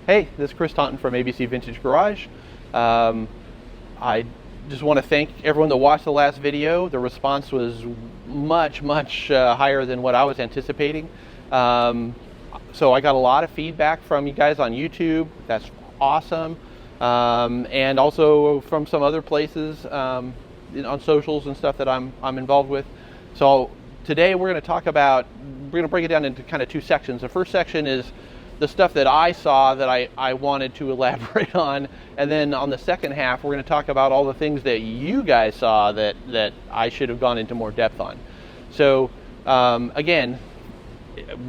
Hey, this is Chris Taunton from ABC Vintage Garage. I just want to thank everyone that watched the last video. The response was much higher than what I was anticipating. So I got a lot of feedback from you guys on YouTube. That's awesome. And also from some other places on socials and stuff that I'm involved with. So today we're going to break it down into kind of two sections. The first section is the stuff that I saw that I wanted to elaborate on, and then on the second half we're going to talk about all the things that you guys saw that I should have gone into more depth on. So again,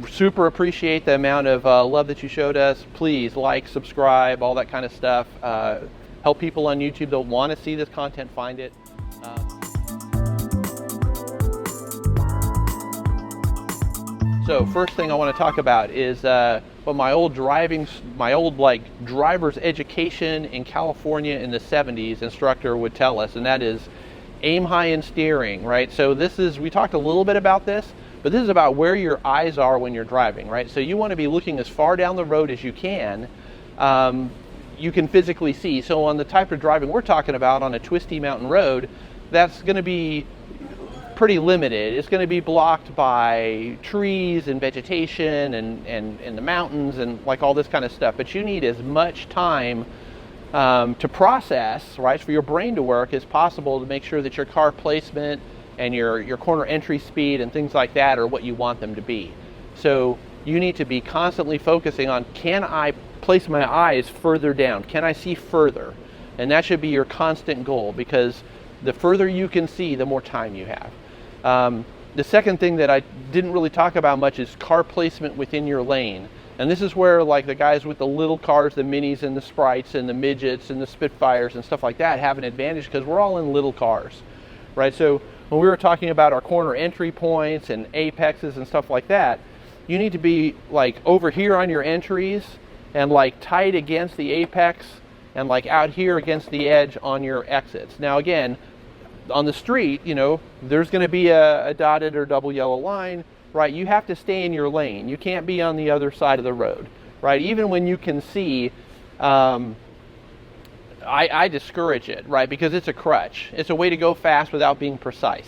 super appreciate the amount of love that you showed us. Please like, subscribe, all that kind of stuff. Help people on YouTube that want to see this content find it. So first thing I want to talk about is what my old driver's education in California in the 70s instructor would tell us, and that is aim high in steering, right? So we talked a little bit about this, but this is about where your eyes are when you're driving, right? So you want to be looking as far down the road as you can physically see. So on the type of driving we're talking about on a twisty mountain road, that's going to be pretty limited. It's going to be blocked by trees and vegetation and the mountains and like all this kind of stuff. But you need as much time to process, right, for your brain to work as possible to make sure that your car placement and your corner entry speed and things like that are what you want them to be. So you need to be constantly focusing on, can I place my eyes further down? Can I see further? And that should be your constant goal, because the further you can see, the more time you have. The second thing that I didn't really talk about much is car placement within your lane. And this is where like the guys with the little cars, the minis and the Sprites and the midgets and the Spitfires and stuff like that have an advantage, because we're all in little cars, right? So when we were talking about our corner entry points and apexes and stuff like that, you need to be like over here on your entries and like tight against the apex and like out here against the edge on your exits. Now again, on the street, you know, there's going to be a dotted or double yellow line, right? You have to stay in your lane. You can't be on the other side of the road, right? Even when you can see, I discourage it, right? Because it's a crutch. It's a way to go fast without being precise,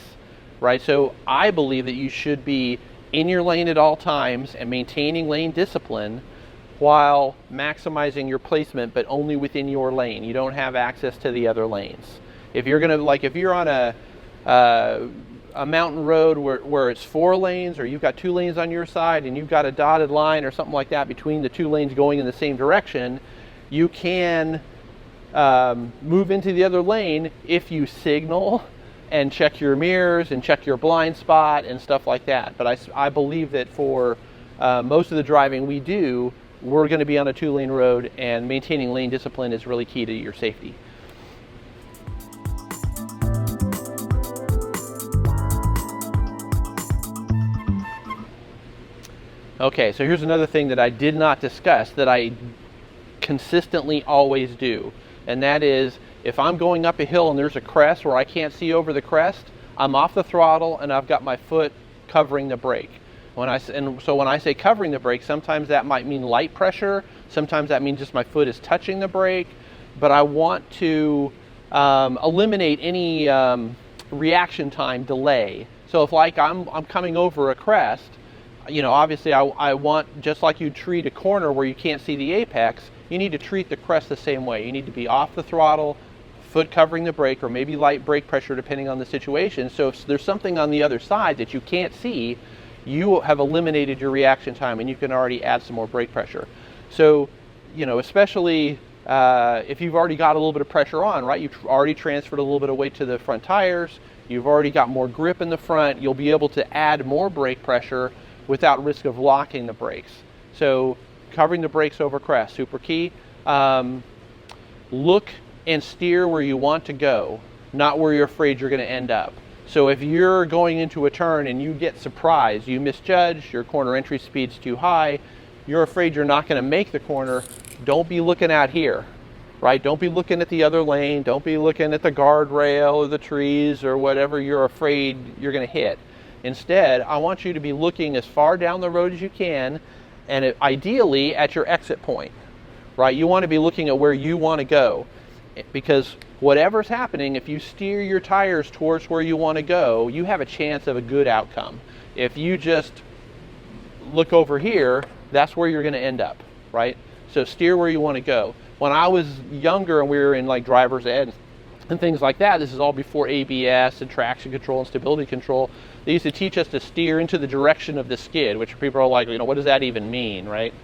right? So I believe that you should be in your lane at all times and maintaining lane discipline while maximizing your placement, but only within your lane. You don't have access to the other lanes. If you're gonna, like, if you're on a mountain road where it's 4 lanes, or you've got 2 lanes on your side and you've got a dotted line or something like that between the 2 lanes going in the same direction, you can move into the other lane if you signal and check your mirrors and check your blind spot and stuff like that. But I believe that for most of the driving we do, we're going to be on a 2-lane road, and maintaining lane discipline is really key to your safety. Okay, so here's another thing that I did not discuss that I consistently always do, and that is if I'm going up a hill and there's a crest where I can't see over the crest, I'm off the throttle and I've got my foot covering the brake. So when I say covering the brake, sometimes that might mean light pressure, sometimes that means just my foot is touching the brake, but I want to eliminate any reaction time delay. So if like I'm coming over a crest, you know, obviously I want, just like you treat a corner where you can't see the apex, you need to treat the crest the same way. You need to be off the throttle, foot covering the brake, or maybe light brake pressure depending on the situation. So if there's something on the other side that you can't see, you have eliminated your reaction time and you can already add some more brake pressure. So, you know, especially if you've already got a little bit of pressure on, right? You've already transferred a little bit of weight to the front tires, you've already got more grip in the front, you'll be able to add more brake pressure without risk of locking the brakes. So covering the brakes over crest, super key. Look and steer where you want to go, not where you're afraid you're going to end up. So if you're going into a turn and you get surprised, you misjudge, your corner entry speed's too high, you're afraid you're not going to make the corner, don't be looking out here, right? Don't be looking at the other lane, don't be looking at the guardrail or the trees or whatever you're afraid you're going to hit. Instead, I want you to be looking as far down the road as you can, and ideally at your exit point, right? You want to be looking at where you want to go, because whatever's happening, if you steer your tires towards where you want to go, you have a chance of a good outcome. If you just look over here, that's where you're going to end up, right? So steer where you want to go. When I was younger and we were in like driver's ed and things like that, this is all before ABS and traction control and stability control, they used to teach us to steer into the direction of the skid, which people are like, what does that even mean, right?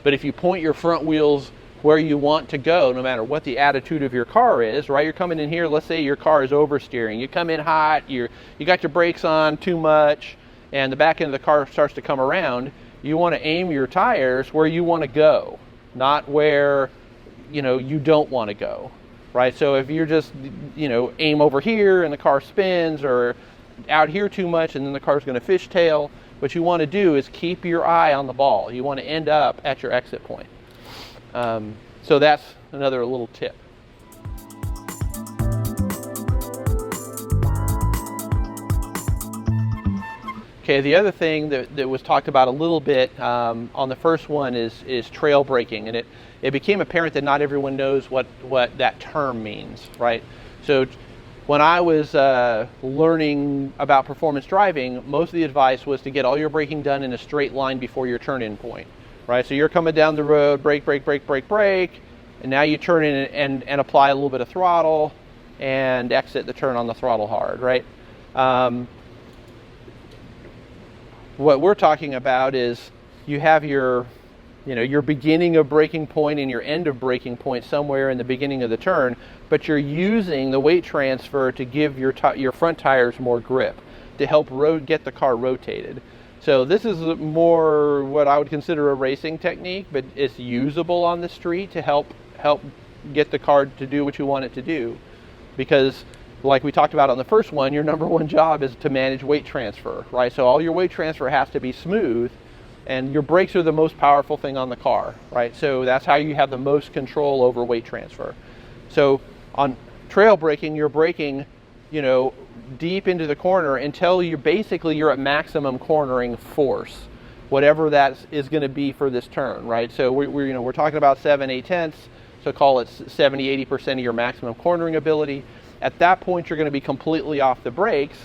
But if you point your front wheels where you want to go, no matter what the attitude of your car is, right? You're coming in here, let's say your car is oversteering. You come in hot, you got your brakes on too much, and the back end of the car starts to come around. You want to aim your tires where you want to go, not where, you don't want to go, right? So if you're just, aim over here and the car spins, or out here too much and then the car's going to fishtail, what you want to do is keep your eye on the ball. You want to end up at your exit point. So that's another little tip. Okay, the other thing that was talked about a little bit on the first one is trail braking, and it became apparent that not everyone knows what that term means, right? So when I was learning about performance driving, most of the advice was to get all your braking done in a straight line before your turn-in point, right? So you're coming down the road, brake, brake, brake, brake, brake, and now you turn in and apply a little bit of throttle and exit the turn on the throttle hard, right? What we're talking about is you have your beginning of braking point and your end of braking point somewhere in the beginning of the turn, but you're using the weight transfer to give your front tires more grip, to help get the car rotated. So this is more what I would consider a racing technique, but it's usable on the street to help get the car to do what you want it to do. Because like we talked about on the first one, your number one job is to manage weight transfer, right? So all your weight transfer has to be smooth, and your brakes are the most powerful thing on the car, right? So that's how you have the most control over weight transfer. So on trail braking, you're braking, deep into the corner until you're at maximum cornering force, whatever that is going to be for this turn, right? So we're talking about 7/8, so call it 70-80% of your maximum cornering ability. At that point, you're going to be completely off the brakes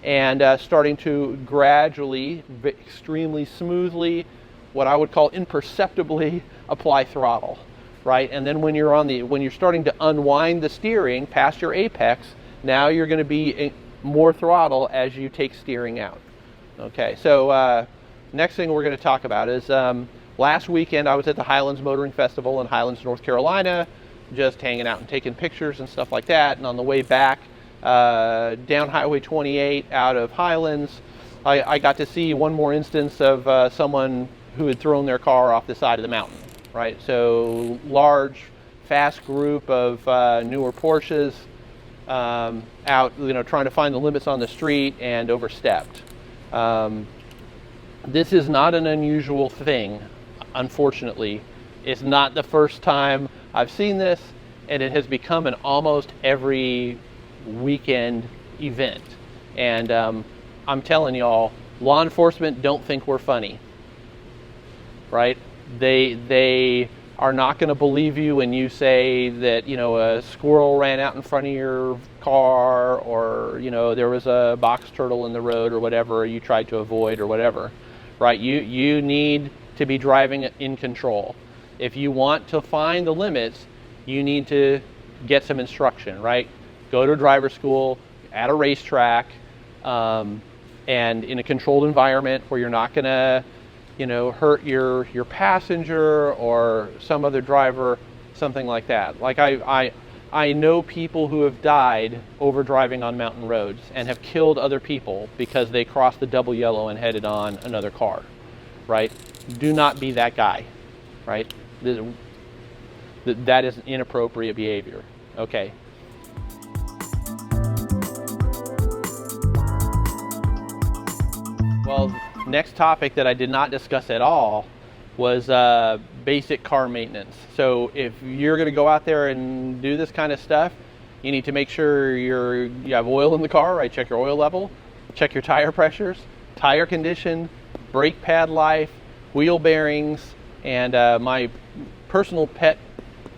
and starting to gradually, extremely smoothly, what I would call imperceptibly, apply throttle, right? And then when you're starting to unwind the steering past your apex, now you're going to be more throttle as you take steering out. Okay, so next thing we're going to talk about is last weekend I was at the Highlands Motoring Festival in Highlands, North Carolina, just hanging out and taking pictures and stuff like that. And on the way back down Highway 28 out of Highlands, I got to see one more instance of someone who had thrown their car off the side of the mountain, right? So large, fast group of newer Porsches out, trying to find the limits on the street and overstepped. This is not an unusual thing, unfortunately. It's not the first time I've seen this, and it has become an almost every weekend event. And I'm telling y'all, law enforcement don't think we're funny, right? They are not going to believe you when you say that, a squirrel ran out in front of your car, or, there was a box turtle in the road or whatever you tried to avoid or whatever, right? You need to be driving in control. If you want to find the limits, you need to get some instruction, right? Go to driver school at a racetrack, and in a controlled environment where you're not going to, hurt your passenger or some other driver, something like that. Like I know people who have died over driving on mountain roads and have killed other people because they crossed the double yellow and headed on another car, right? Do not be that guy, right? That is inappropriate behavior. Okay. Well, next topic that I did not discuss at all was basic car maintenance. So if you're going to go out there and do this kind of stuff, you need to make sure you have oil in the car, right? Check your oil level, check your tire pressures, tire condition, brake pad life, wheel bearings, and my personal pet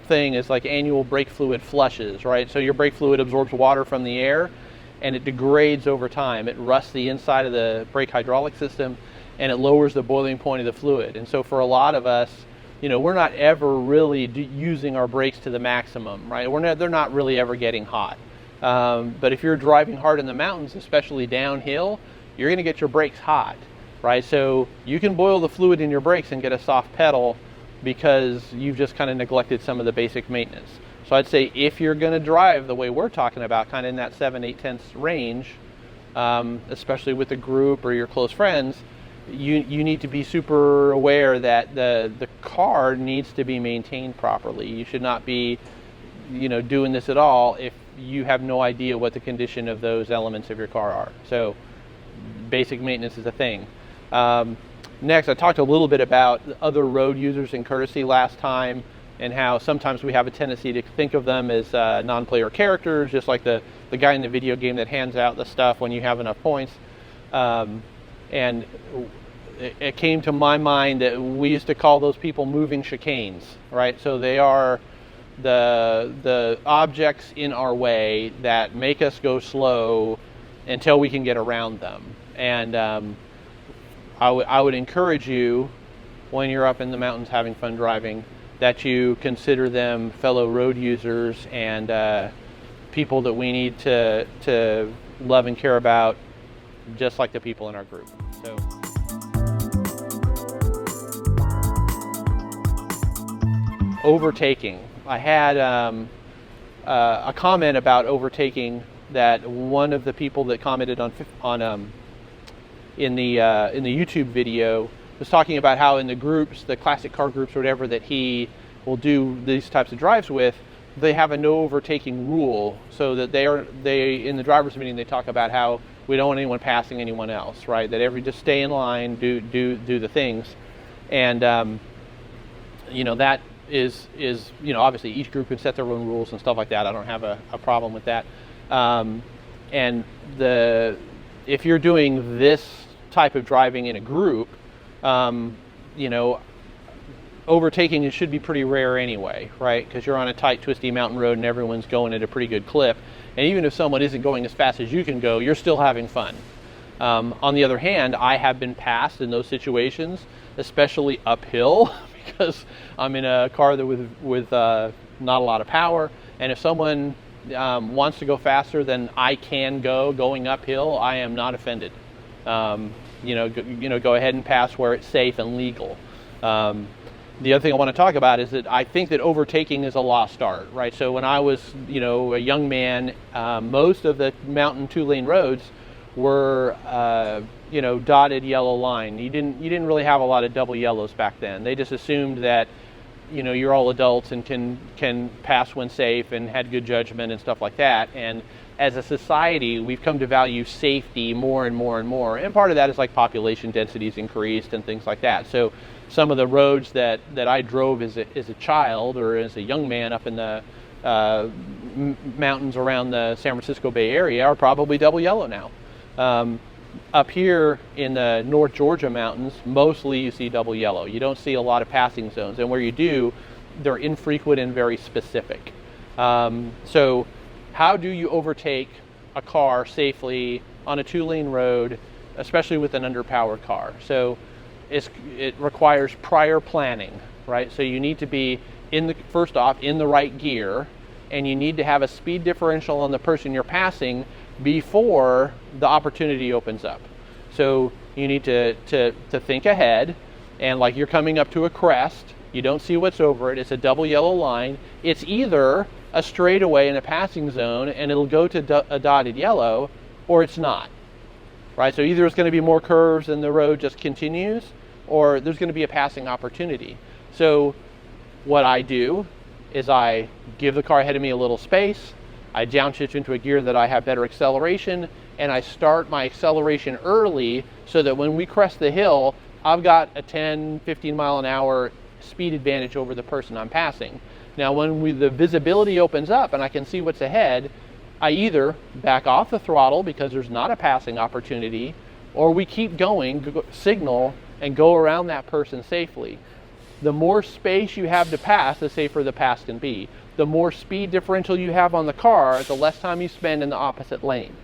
thing is like annual brake fluid flushes, right? So your brake fluid absorbs water from the air and it degrades over time. It rusts the inside of the brake hydraulic system and it lowers the boiling point of the fluid. And so for a lot of us, we're not ever really using our brakes to the maximum, right? They're not really ever getting hot. But if you're driving hard in the mountains, especially downhill, you're going to get your brakes hot, right? So you can boil the fluid in your brakes and get a soft pedal because you've just kind of neglected some of the basic maintenance. So I'd say if you're going to drive the way we're talking about, kind of in that 7/8 range, especially with a group or your close friends, you need to be super aware that the car needs to be maintained properly. You should not be doing this at all if you have no idea what the condition of those elements of your car are. So basic maintenance is a thing. Next, I talked a little bit about other road users in courtesy last time, and how sometimes we have a tendency to think of them as non-player characters, just like the guy in the video game that hands out the stuff when you have enough points. And it came to my mind that we used to call those people moving chicanes, right? So they are the objects in our way that make us go slow until we can get around them. And I would encourage you, when you're up in the mountains having fun driving, that you consider them fellow road users and people that we need to love and care about, just like the people in our group. So. Overtaking. I had a comment about overtaking that one of the people that commented on in the YouTube video was talking about how in the groups, the classic car groups or whatever that he will do these types of drives with, they have a no overtaking rule, so that they in the drivers meeting they talk about how we don't want anyone passing anyone else, right? That just stay in line, do the things, and that is obviously each group can set their own rules and stuff like that. I don't have a problem with that. And if you're doing this type of driving in a group, overtaking should be pretty rare anyway, right? Because you're on a tight, twisty mountain road and everyone's going at a pretty good clip. And even if someone isn't going as fast as you can go, you're still having fun. On the other hand, I have been passed in those situations, especially uphill, because I'm in a car that with not a lot of power. And if someone wants to go faster than I can going uphill, I am not offended. Go ahead and pass where it's safe and legal. The other thing I want to talk about is that I think that overtaking is a lost art, right? So when I was, a young man, most of the mountain 2-lane roads were, dotted yellow line. You didn't really have a lot of double yellows back then. They just assumed that, you're all adults and can pass when safe and had good judgment and stuff like that. And as a society, we've come to value safety more and more and more. And part of that is like population density's increased and things like that. So some of the roads that I drove as a child or as a young man up in the mountains around the San Francisco Bay Area are probably double yellow now. Up here in the North Georgia mountains, mostly you see double yellow. You don't see a lot of passing zones, and where you do, they're infrequent and very specific. So how do you overtake a car safely on a 2-lane road, especially with an underpowered car? So it requires prior planning, right? So you need to be first off in the right gear, and you need to have a speed differential on the person you're passing before the opportunity opens up. So you need to think ahead, and like you're coming up to a crest, you don't see what's over it, it's a double yellow line, it's either a straightaway in a passing zone and it'll go to a dotted yellow, or it's not, right? So either it's going to be more curves and the road just continues, or there's going to be a passing opportunity. So what I do is I give the car ahead of me a little space, I downshift into a gear that I have better acceleration, and I start my acceleration early so that when we crest the hill, I've got a 10, 15 mile an hour speed advantage over the person I'm passing. Now when the visibility opens up and I can see what's ahead, I either back off the throttle because there's not a passing opportunity, or we keep going, signal, and go around that person safely. the more space you have to pass, the safer the pass can be. The more speed differential you have on the car, the less time you spend in the opposite lane.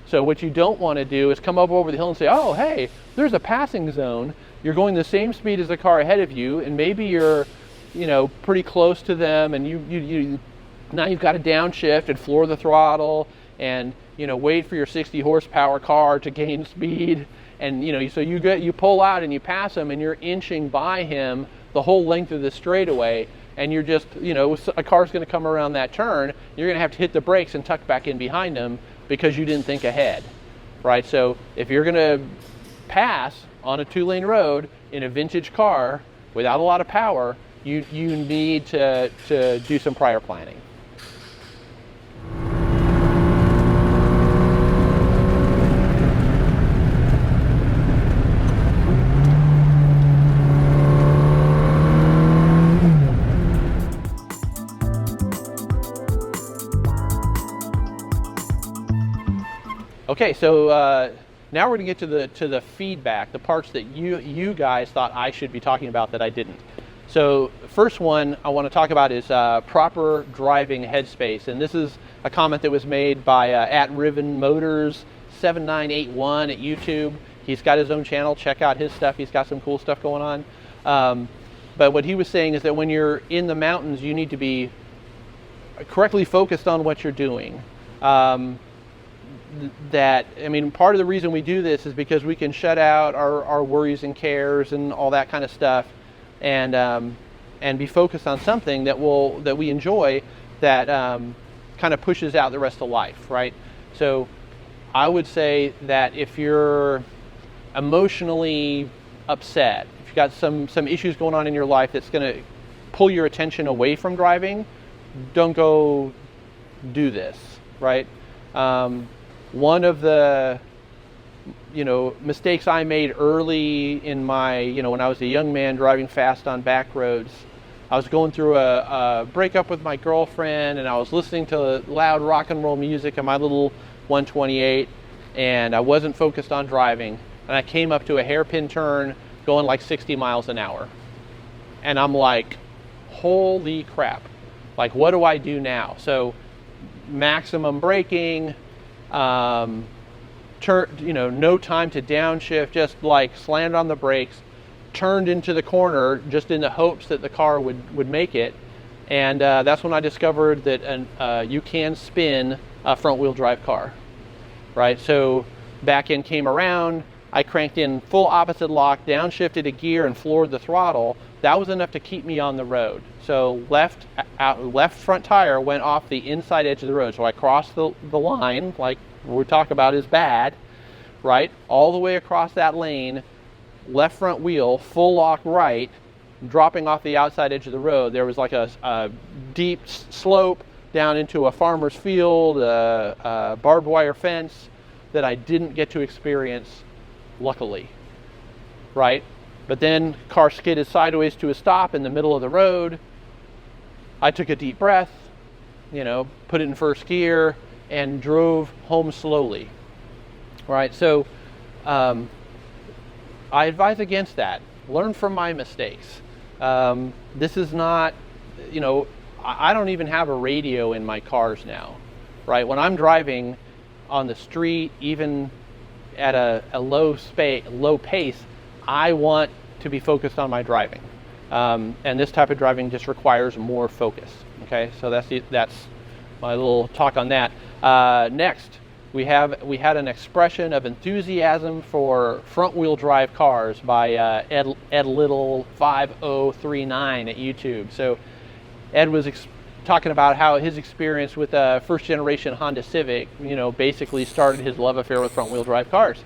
So what you don't want to do is come up over the hill and say, oh, hey, there's a passing zone. You're going the same speed as the car ahead of you, and maybe you're, pretty close to them, and now you've got to downshift and floor the throttle and, wait for your 60 horsepower car to gain speed. And, so you pull out and you pass him, and you're inching by him the whole length of the straightaway, and you're just, a car's going to come around that turn. You're going to have to hit the brakes and tuck back in behind them because you didn't think ahead, right? So if you're going to pass on a 2-lane road in a vintage car without a lot of power, you need to do some prior planning. Okay, so now we're going to get to the feedback, the parts that you guys thought I should be talking about that I didn't. So first one I want to talk about is proper driving headspace, and this is a comment that was made by at Riven Motors 7981 at YouTube. He's got his own channel. Check out his stuff. He's got some cool stuff going on. But what he was saying is that when you're in the mountains, you need to be correctly focused on what you're doing. Part of the reason we do this is because we can shut out our worries and cares and all that kind of stuff, and be focused on something that we enjoy, that kind of pushes out the rest of life, right? So I would say that if you're emotionally upset, if you've got some issues going on in your life that's going to pull your attention away from driving, don't go do this, right? One of the mistakes I made early in my, when I was a young man driving fast on back roads, I was going through a breakup with my girlfriend, and I was listening to loud rock and roll music on my little 128, and I wasn't focused on driving, and I came up to a hairpin turn going like 60 miles an hour. And I'm like, holy crap, like, what do I do now? So maximum braking, no time to downshift, just like slammed on the brakes, turned into the corner just in the hopes that the car would make it. And that's when I discovered that you can spin a front wheel drive car, right? So back end came around, I cranked in full opposite lock, downshifted a gear and floored the throttle. That was enough to keep me on the road. So left front tire went off the inside edge of the road. So I crossed the line, like we talk about is bad, right? All the way across that lane, left front wheel, full lock right, dropping off the outside edge of the road. There was like a deep slope down into a farmer's field, a barbed wire fence that I didn't get to experience, luckily, right? But then car skidded sideways to a stop in the middle of the road. I took a deep breath, put it in first gear, and drove home slowly, right? So I advise against that. Learn from my mistakes. This is not, I don't even have a radio in my cars now, right? When I'm driving on the street, even at a low pace, I want to be focused on my driving. And this type of driving just requires more focus. Okay, so that's my little talk on that. Next, we had an expression of enthusiasm for front-wheel drive cars by Ed Little 5039 at YouTube. So Ed was talking about how his experience with a first-generation Honda Civic, basically started his love affair with front-wheel drive cars.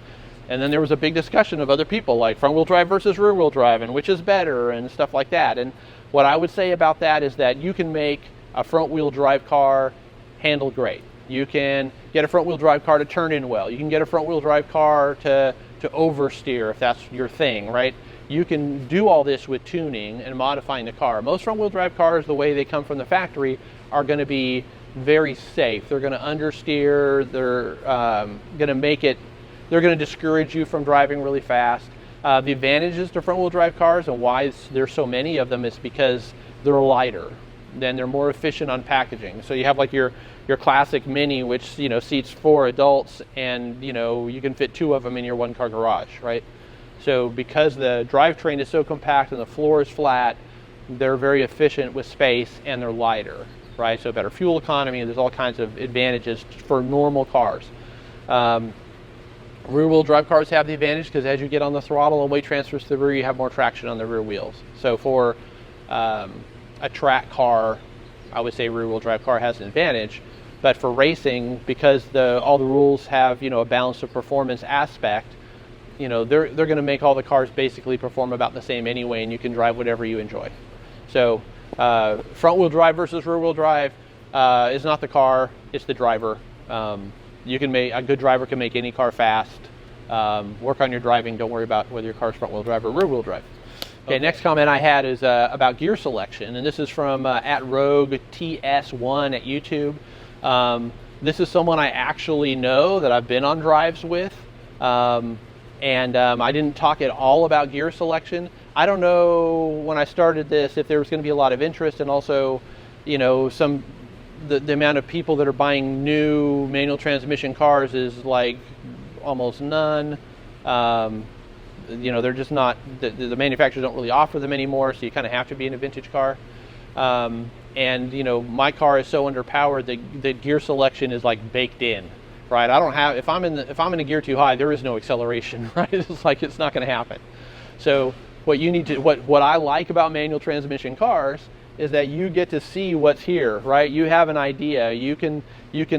And then there was a big discussion of other people, like front-wheel drive versus rear-wheel drive, and which is better, and stuff like that. And what I would say about that is that you can make a front-wheel drive car handle great. You can get a front-wheel drive car to turn in well. You can get a front-wheel drive car to oversteer, if that's your thing, right? You can do all this with tuning and modifying the car. Most front-wheel drive cars, the way they come from the factory, are going to be very safe. They're going to understeer. They're going to discourage you from driving really fast. The advantages to front-wheel drive cars and why there's so many of them is because they're lighter, then they're more efficient on packaging. So you have like your classic Mini, which seats 4 adults, and you can fit 2 of them in your 1-car garage, right? So because the drivetrain is so compact and the floor is flat, they're very efficient with space and they're lighter, right? So better fuel economy, and there's all kinds of advantages for normal cars. Rear-wheel drive cars have the advantage because as you get on the throttle and weight transfers to the rear, you have more traction on the rear wheels. So for a track car, I would say rear-wheel drive car has an advantage. But for racing, because all the rules have a balance of performance aspect, they're going to make all the cars basically perform about the same anyway, and you can drive whatever you enjoy. So front-wheel drive versus rear-wheel drive is not the car, it's the driver. A good driver can make any car fast. Work on your driving. Don't worry about whether your car's front-wheel drive or rear-wheel drive. Okay, next comment I had is about gear selection, and this is from @RogueTS1 at YouTube. This is someone I actually know that I've been on drives with, and I didn't talk at all about gear selection. I don't know when I started this if there was going to be a lot of interest, and also, the amount of people that are buying new manual transmission cars is like almost none. They're just not, the manufacturers don't really offer them anymore, so you kind of have to be in a vintage car. And my car is so underpowered that gear selection is like baked in, right? I don't have, if I'm in a gear too high, there is no acceleration, right? It's like, it's not going to happen. So what I like about manual transmission cars is that you get to see what's here, right? You have an idea. You can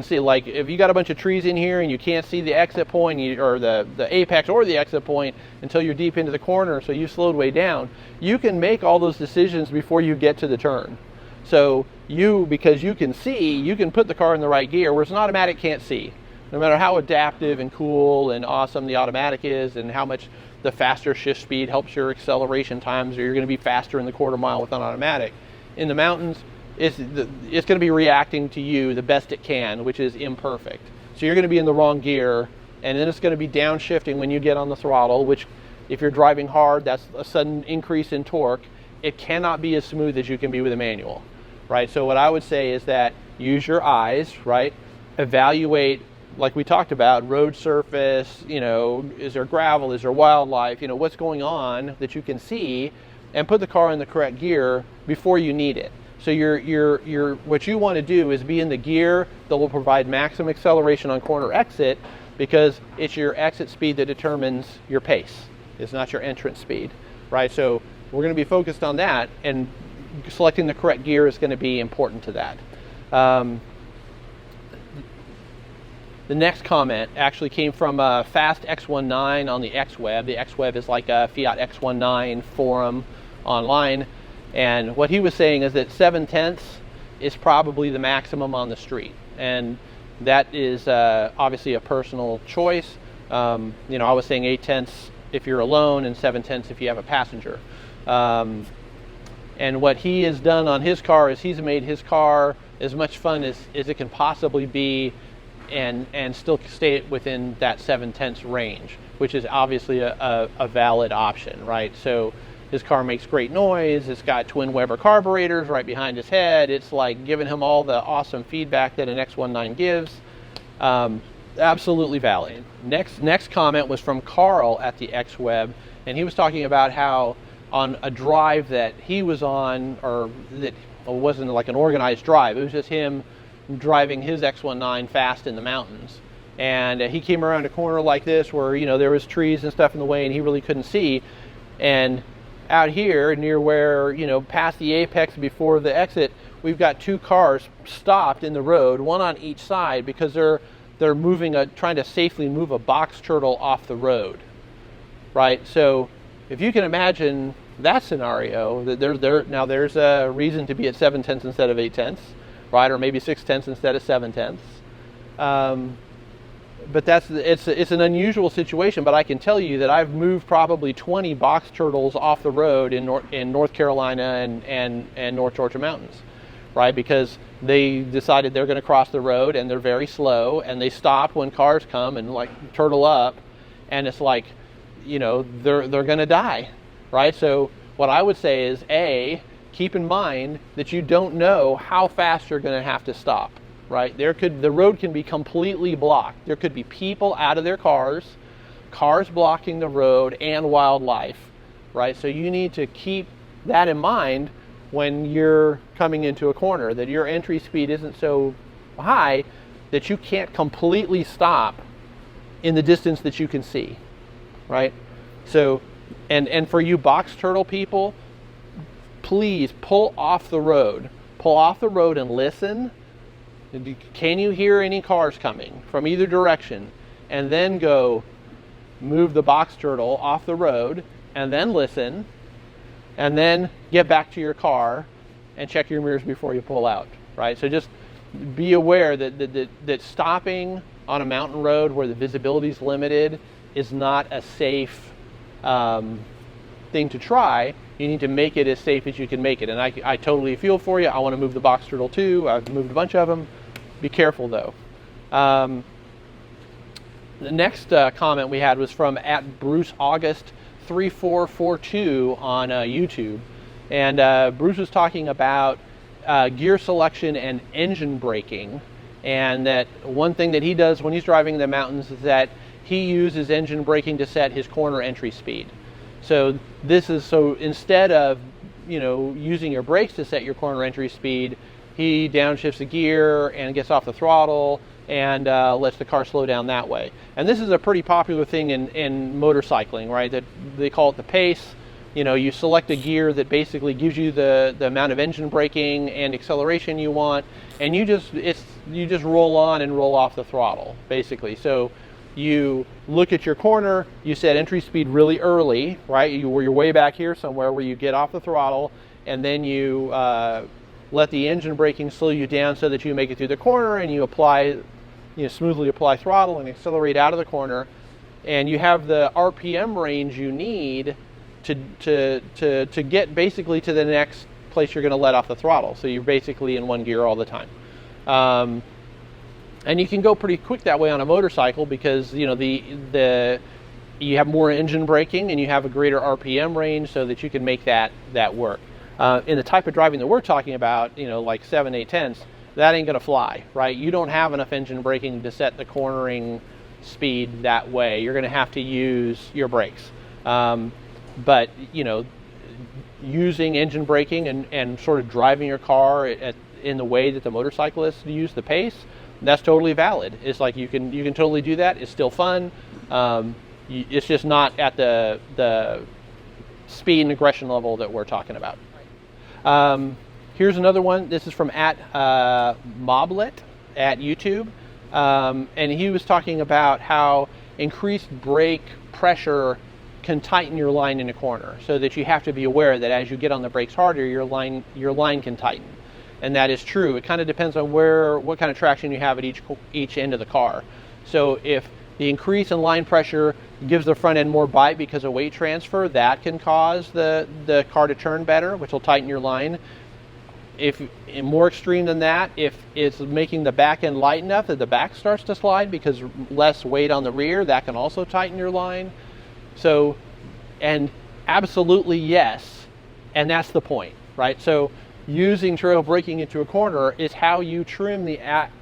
see, like, if you got a bunch of trees in here and you can't see the exit point or the apex or the exit point until you're deep into the corner, so you slowed way down, you can make all those decisions before you get to the turn. So because you can see, you can put the car in the right gear, whereas an automatic can't see. No matter how adaptive and cool and awesome the automatic is, and how much the faster shift speed helps your acceleration times, or you're going to be faster in the quarter mile with an automatic. In the mountains, it's going to be reacting to you the best it can, which is imperfect. So you're going to be in the wrong gear, and then it's going to be downshifting when you get on the throttle, which if you're driving hard, that's a sudden increase in torque. It cannot be as smooth as you can be with a manual, right? So what I would say is that use your eyes, right? Evaluate, like we talked about, road surface, is there gravel, is there wildlife, what's going on that you can see, and put the car in the correct gear before you need it. So what you want to do is be in the gear that will provide maximum acceleration on corner exit, because it's your exit speed that determines your pace. It's not your entrance speed, right? So we're going to be focused on that, and selecting the correct gear is going to be important to that. The next comment actually came from Fast X19 on the X-Web. The X-Web is like a Fiat X19 forum online, and what he was saying is that 7/10 is probably the maximum on the street, and that is obviously a personal choice. I was saying 8/10 if you're alone and 7/10 if you have a passenger. And what he has done on his car is he's made his car as much fun as it can possibly be, and still stay within that 7/10 range, which is obviously a valid option, right? So his car makes great noise. It's got twin Weber carburetors right behind his head. It's like giving him all the awesome feedback that an X19 gives. Absolutely valid. Next comment was from Carl at the X-Web, and he was talking about how on a drive that he was on, or that wasn't like an organized drive, it was just him driving his X19 fast in the mountains. And he came around a corner like this where, there was trees and stuff in the way and he really couldn't see. And out here near where, past the apex before the exit, we've got 2 cars stopped in the road, one on each side, because they're trying to safely move a box turtle off the road, right? So if you can imagine that scenario, that there's a reason to be at 7/10 instead of 8/10, right? Or maybe 6/10 instead of 7/10. But it's an unusual situation. But I can tell you that I've moved probably 20 box turtles off the road in North Carolina and North Georgia mountains, right? Because they decided they're going to cross the road and they're very slow, and they stop when cars come and like turtle up, and it's like, they're going to die, right? So what I would say is, keep in mind that you don't know how fast you're going to have to stop, right? The road can be completely blocked. There could be people out of their cars blocking the road, and wildlife, right? So you need to keep that in mind when you're coming into a corner, that your entry speed isn't so high that you can't completely stop in the distance that you can see, right? So, and for you box turtle people, please pull off the road and listen. Can you hear any cars coming from either direction? And then go move the box turtle off the road, and then listen, and then get back to your car and check your mirrors before you pull out, right? So just be aware that stopping on a mountain road where the visibility is limited is not a safe thing to try. You need to make it as safe as you can make it. And I totally feel for you. I want to move the box turtle too. I've moved a bunch of them. Be careful though. The next comment we had was from @BruceAugust3442 on YouTube. And Bruce was talking about gear selection and engine braking. And that one thing that he does when he's driving the mountains is that he uses engine braking to set his corner entry speed. So instead of using your brakes to set your corner entry speed, he downshifts the gear and gets off the throttle and lets the car slow down that way. And this is a pretty popular thing in motorcycling, right? That they call it the pace. You select a gear that basically gives you the amount of engine braking and acceleration you want, and you just roll on and roll off the throttle, basically. So you look at your corner, you set entry speed really early, right? You're way back here somewhere where you get off the throttle, and then you let the engine braking slow you down so that you make it through the corner, and you smoothly apply throttle and accelerate out of the corner, and you have the RPM range you need to get basically to the next place you're going to let off the throttle. So you're basically in one gear all the time. And you can go pretty quick that way on a motorcycle because you have more engine braking and you have a greater RPM range so that you can make that work. In the type of driving that we're talking about, like 7, 8 tenths, that ain't going to fly, right? You don't have enough engine braking to set the cornering speed that way. You're going to have to use your brakes. But using engine braking and sort of driving your car in the way that the motorcyclists use the pace, that's totally valid. It's like you can totally do that. It's still fun. It's just not at the speed and aggression level that we're talking about. Here's another one. This is from @Moblet at YouTube, and he was talking about how increased brake pressure can tighten your line in a corner, so that you have to be aware that as you get on the brakes harder, your line can tighten, and that is true. It kind of depends on what kind of traction you have at each end of the car. So if the increase in line pressure gives the front end more bite because of weight transfer, that can cause the car to turn better, which will tighten your line. If more extreme than that, if it's making the back end light enough that the back starts to slide because less weight on the rear, that can also tighten your line. So, and absolutely yes, and that's the point, right? So using trail braking into a corner is how you trim the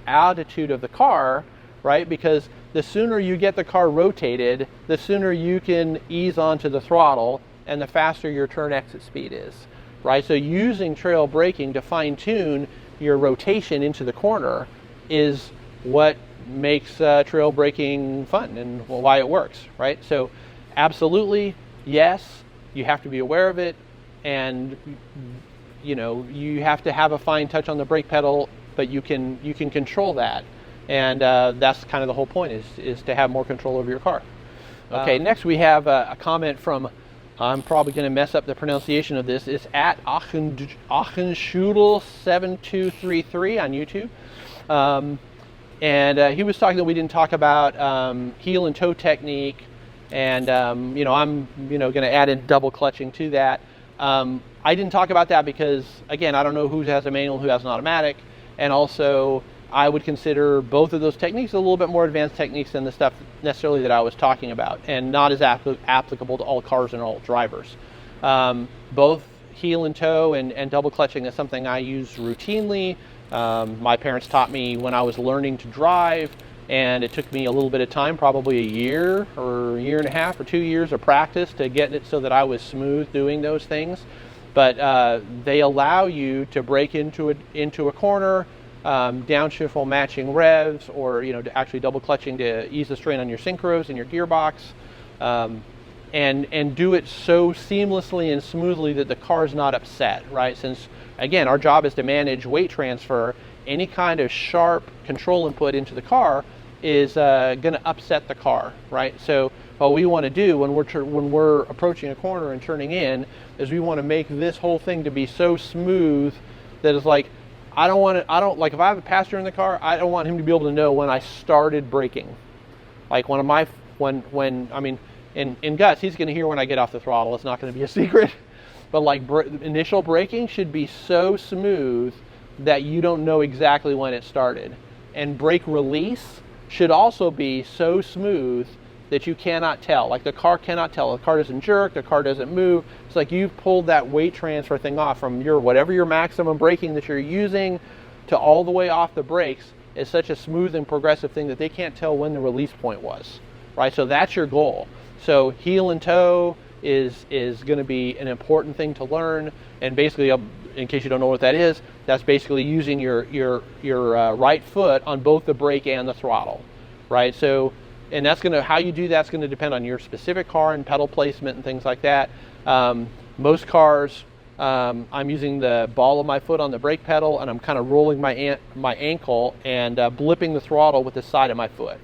altitude of the car, right? Because the sooner you get the car rotated, the sooner you can ease onto the throttle and the faster your turn exit speed is, right? So using trail braking to fine tune your rotation into the corner is what makes trail braking fun and why it works, right? So absolutely, yes, you have to be aware of it, and you have to have a fine touch on the brake pedal, but you can control that, and that's kind of the whole point is to have more control over your car. Okay, next we have a comment from, I'm probably going to mess up the pronunciation of this. It's @Achenschudel7233 on YouTube, and he was talking that we didn't talk about heel and toe technique. And I'm going to add in double clutching to that. I didn't talk about that because, again, I don't know who has a manual, who has an automatic, and also I would consider both of those techniques a little bit more advanced techniques than the stuff necessarily that I was talking about, and not as applicable to all cars and all drivers. Both heel and toe and double clutching is something I use routinely. My parents taught me when I was learning to drive, and it took me a little bit of time, probably a year or a year and a half or 2 years of practice to get it so that I was smooth doing those things. But they allow you to break into a corner, downshift while matching revs, or to actually double clutching to ease the strain on your synchros and your gearbox, and do it so seamlessly and smoothly that the car is not upset, right? Since again, our job is to manage weight transfer. Any kind of sharp control input into the car is going to upset the car, right? So what we want to do when we're approaching a corner and turning in is we want to make this whole thing to be so smooth that it's like, if I have a passenger in the car, I don't want him to be able to know when I started braking. Like in Gus, he's going to hear when I get off the throttle. It's not going to be a secret. But like initial braking should be so smooth that you don't know exactly when it started. And brake release should also be so smooth that you cannot tell. Like the car cannot tell. The car doesn't jerk, the car doesn't move. It's like you've pulled that weight transfer thing off from whatever your maximum braking that you're using to all the way off the brakes is such a smooth and progressive thing that they can't tell when the release point was, right? So that's your goal. So heel and toe is going to be an important thing to learn, and basically, in case you don't know what that is, that's basically using your right foot on both the brake and the throttle, right? So, and how you do that's going to depend on your specific car and pedal placement and things like that. Most cars, I'm using the ball of my foot on the brake pedal, and I'm kind of rolling my ankle and blipping the throttle with the side of my foot.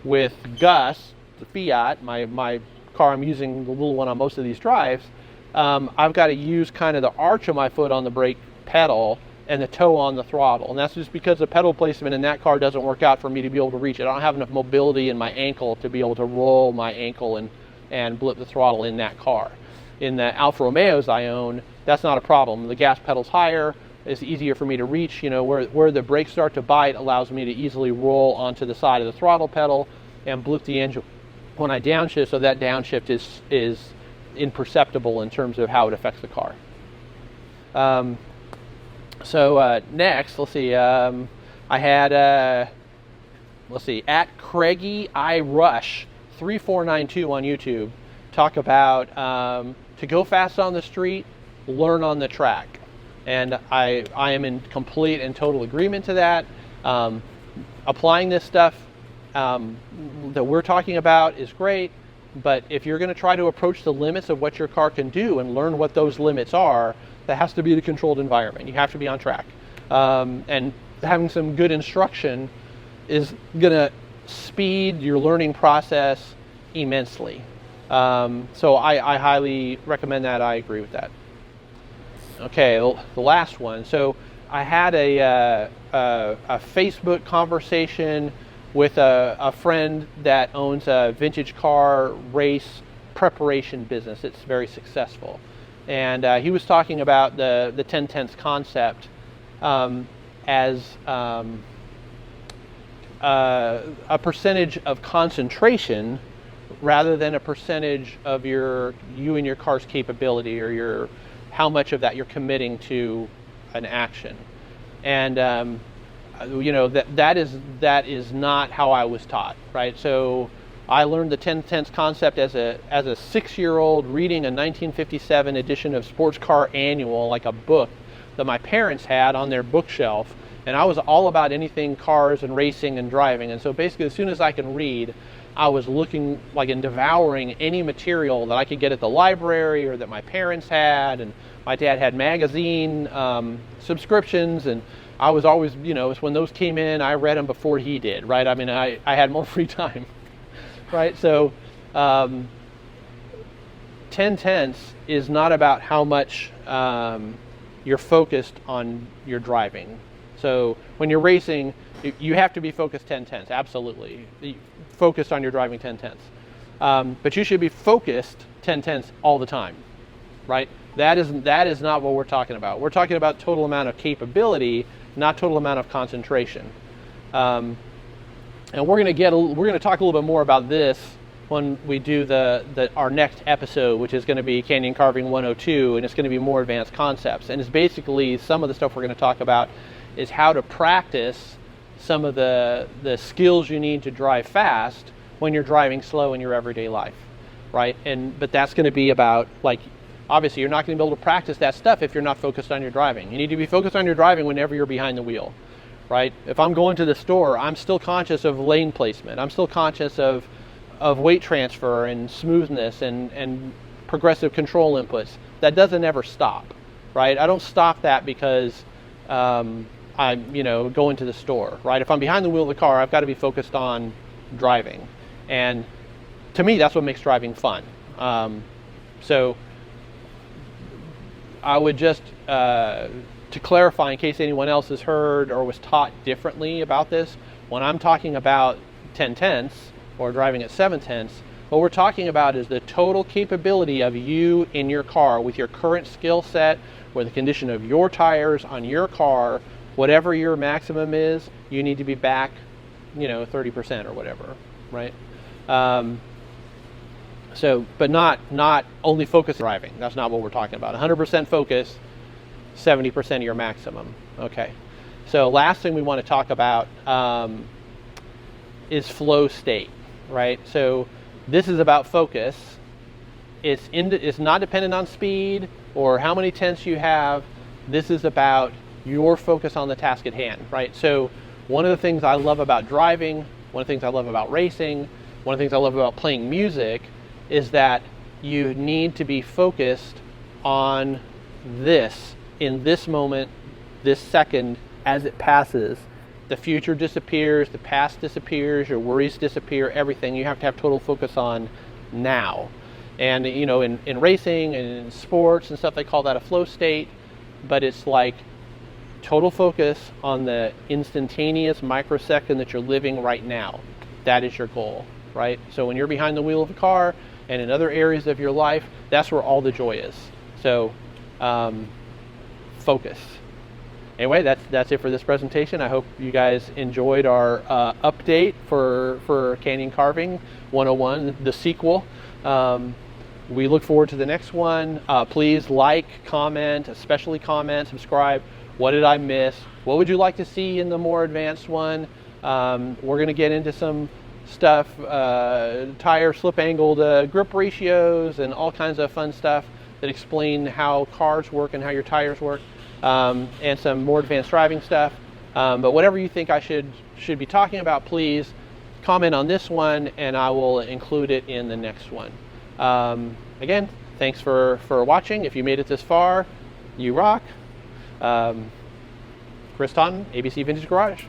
With Gus, the Fiat, my car I'm using, the little one on most of these drives, I've got to use kind of the arch of my foot on the brake pedal and the toe on the throttle, and that's just because the pedal placement in that car doesn't work out for me to be able to reach it. I don't have enough mobility in my ankle to be able to roll my ankle and blip the throttle in that car. In the Alfa Romeos I own, that's not a problem. The gas pedal's higher, it's easier for me to reach. Where the brakes start to bite allows me to easily roll onto the side of the throttle pedal and blip the engine when I downshift, so that downshift is imperceptible in terms of how it affects the car. Next, let's see. I had at Craigie I Rush 3492 on YouTube talk about to go fast on the street, learn on the track, and I am in complete and total agreement to that. Applying this stuff that we're talking about is great, but if you're going to try to approach the limits of what your car can do and learn what those limits are, that has to be the controlled environment. You have to be on track, and having some good instruction is going to speed your learning process immensely. So I highly recommend that. I agree with that. Okay, the last one. So I had a Facebook conversation with a friend that owns a vintage car race preparation business. It's very successful. And he was talking about the 10/10ths concept as a percentage of concentration rather than a percentage of you and your car's capability, or how much of that you're committing to an action. And that is not how I was taught, right? So I learned the 10/10ths concept as a 6-year-old reading a 1957 edition of Sports Car Annual, like a book that my parents had on their bookshelf, and I was all about anything cars and racing and driving. And so basically, as soon as I can read, I was looking and devouring any material that I could get at the library or that my parents had, and my dad had magazine subscriptions, and I was always, when those came in, I read them before he did, right? I mean, I had more free time, right? So 10/10ths is not about how much you're focused on your driving. So when you're racing, you have to be focused 10/10ths, absolutely. Focused on your driving 10/10ths. But you should be focused 10/10ths all the time, right? That is not what we're talking about. We're talking about total amount of capability, not total amount of concentration. And we're going to talk a little bit more about this when we do our next episode, which is going to be Canyon Carving 102, and it's going to be more advanced concepts. And it's basically some of the stuff we're going to talk about is how to practice some of the skills you need to drive fast when you're driving slow in your everyday life, right? But that's going to be about, like, obviously you're not going to be able to practice that stuff if you're not focused on your driving. You need to be focused on your driving whenever you're behind the wheel, right? If I'm going to the store, I'm still conscious of lane placement. I'm still conscious of weight transfer and smoothness and progressive control inputs. That doesn't ever stop, right? I don't stop that because I'm going to the store, right? If I'm behind the wheel of the car, I've got to be focused on driving. And to me, that's what makes driving fun. So I would just, to clarify, in case anyone else has heard or was taught differently about this, when I'm talking about 10/10 or driving at 7/10, what we're talking about is the total capability of you in your car with your current skill set, with the condition of your tires on your car, whatever your maximum is, you need to be back, 30% or whatever, right? But not only focus driving. That's not what we're talking about. 100% focus, 70% of your maximum. Okay. So last thing we want to talk about is flow state, right? So this is about focus. It's not dependent on speed or how many tenths you have. This is about your focus on the task at hand, right? So one of the things I love about driving, one of the things I love about racing, one of the things I love about playing music is that you need to be focused on this in this moment, this second, as it passes. The future disappears, the past disappears, your worries disappear, everything. You have to have total focus on now. And in racing and in sports and stuff, they call that a flow state, but it's like total focus on the instantaneous microsecond that you're living right now. That is your goal, right? So when you're behind the wheel of a car and in other areas of your life, that's where all the joy is. So focus. Anyway, that's it for this presentation. I hope you guys enjoyed our update for Canyon Carving 101, the sequel. We look forward to the next one. Please like, comment, especially comment, subscribe. What did I miss? What would you like to see in the more advanced one? We're going to get into some stuff, tire slip angled grip ratios and all kinds of fun stuff that explain how cars work and how your tires work, and some more advanced driving stuff. But whatever you think I should be talking about, please comment on this one and I will include it in the next one. Again, thanks for watching. If you made it this far, you rock. Chris Taunton, ABC Vintage Garage.